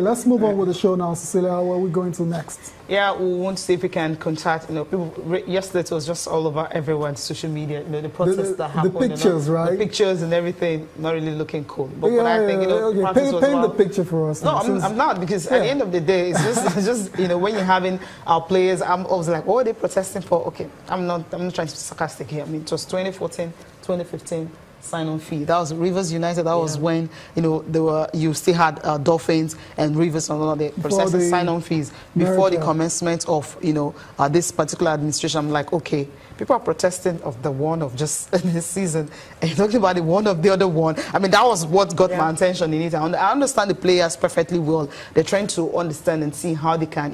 Let's move on with the show now, Cecilia. Where are we going to next? Yeah, we want to see if we can contact, people. Yesterday it was just all over everywhere, social media, the protests that happened. The pictures, right? The pictures and everything, not really looking cool. But, Yeah, but I think, okay. Paint the picture for us. No, I'm not, because at the end of the day, it's just when you're having our players, I'm always like, what are they protesting for? Okay, I'm not trying to be sarcastic here. I mean, it was 2014, 2015. Sign-on fee. That was Rivers United. That was when you still had Dolphins and Rivers and all the processing sign-on fees before the commencement of this particular administration. I'm like, okay, people are protesting of the one of just this season, and talking about the one of the other one. I mean, that was what got my attention in it. I understand the players perfectly well. They're trying to understand and see how they can,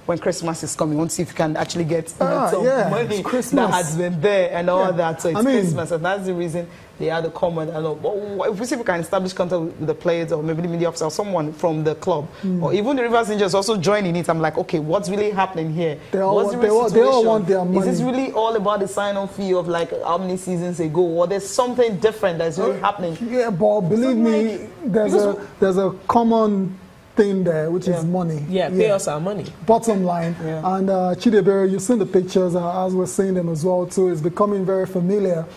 when Christmas is coming, want to see if you can actually get some money that has been there and all that. So it's Christmas, and that's the reason they had a comment. If we see if we can establish contact with the players or maybe the media officer or someone from the club or even the Rivers Rangers also joining it, I'm like, okay, what's really happening here? They all want their money. Is this really all about the sign-on fee of like how many seasons ago, or there's something different that's really happening? Yeah, but believe me, there's a common thing there, which is money. Yeah, pay us our money. Bottom line. And Chidebere, you've seen the pictures as we're seeing them as well too. It's becoming very familiar.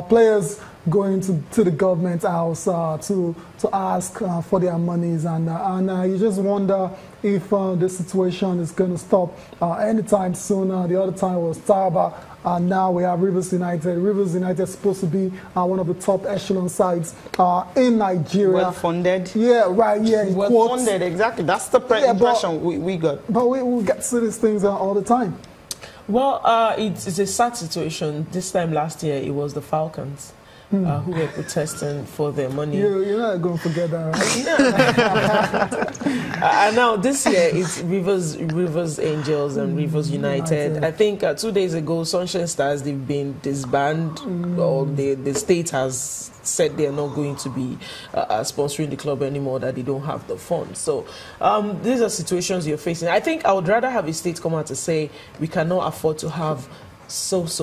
Players going to the government house to ask for their monies, and you just wonder if this situation is going to stop anytime soon. The other time was Taraba, and now we have Rivers United. Rivers United is supposed to be one of the top echelon sides in Nigeria. Well funded. Yeah, right. Yeah, well funded. Exactly. That's the impression we got. But we get to these things all the time. Well, it's a sad situation. This time last year, it was the Falcons who were protesting for their money. You're not going to forget that, right? And now this year, it's Rivers Angels and Rivers United. I think 2 days ago, Sunshine Stars, they've been disbanded, or the state has said they're not going to be sponsoring the club anymore, that they don't have the funds. So these are situations you're facing. I think I would rather have a state come out to say we cannot afford to have sports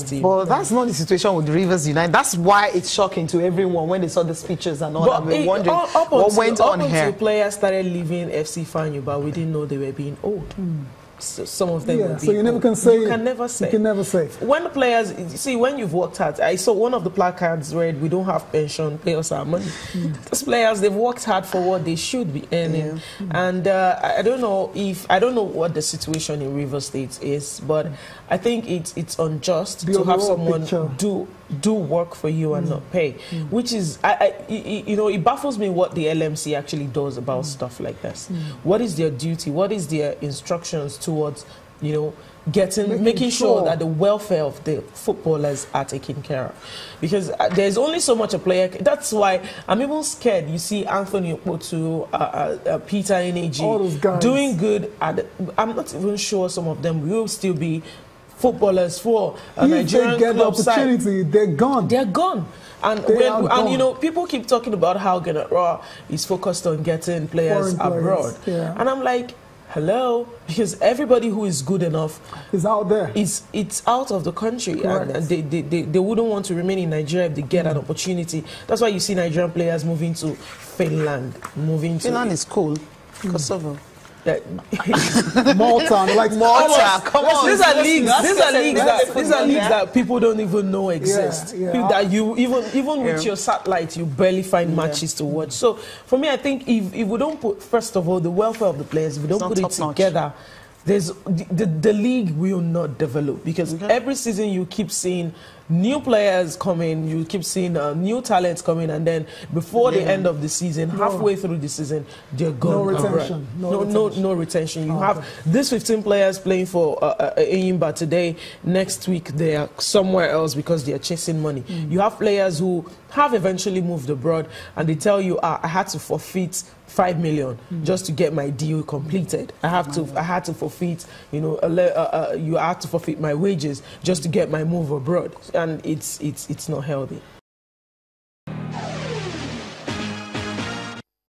team. Well, that's not the situation with Rivers United. That's why it's shocking to everyone when they saw the speeches and all that. We're wondering what went on here. Up until players started leaving FC Fanyuba, we didn't know they were being owed. So some of them will be. So you never can say. You can never say. You can never say. When the players see, when you've worked hard, I saw one of the placards read, "We don't have pension, pay us our money." Those players, they've worked hard for what they should be earning, and I don't know what the situation in Rivers State is, but I think it's unjust to have someone do work for you and not pay, which is it baffles me what the LMC actually does about stuff like this. What is their duty? What is their instructions towards making sure that the welfare of the footballers are taken care of? Because there's only so much a player that's why I'm even scared. You see Anthony Okpotu, Pt.1 all those guys doing good I'm not even sure some of them will still be footballers for a Nigerian if they get the opportunity, they're gone. They're gone. And people keep talking about how Ghana Raw is focused on getting players abroad. And I'm like, hello, because everybody who is good enough is out there. It's out of the country, and they wouldn't want to remain in Nigeria if they get an opportunity. That's why you see Nigerian players moving to Finland, Finland is cool. Kosovo. Malta, like Malta. Come on. These are leagues that people don't even know exist. That you even with your satellite, you barely find matches to watch. So for me, I think if we don't put, first of all, the welfare of the players, if we don't put it together, there's the league will not develop, because every season you keep seeing new players coming, you keep seeing new talents coming, and then before the end of the season, halfway through the season, they're gone. No retention. No retention. You have these 15 players playing for Eyimba today. Next week they are somewhere else because they are chasing money. You have players who have eventually moved abroad, and they tell you, I had to forfeit 5 million just to get my deal completed. I had to forfeit, you had to forfeit my wages just to get my move abroad, and it's not healthy.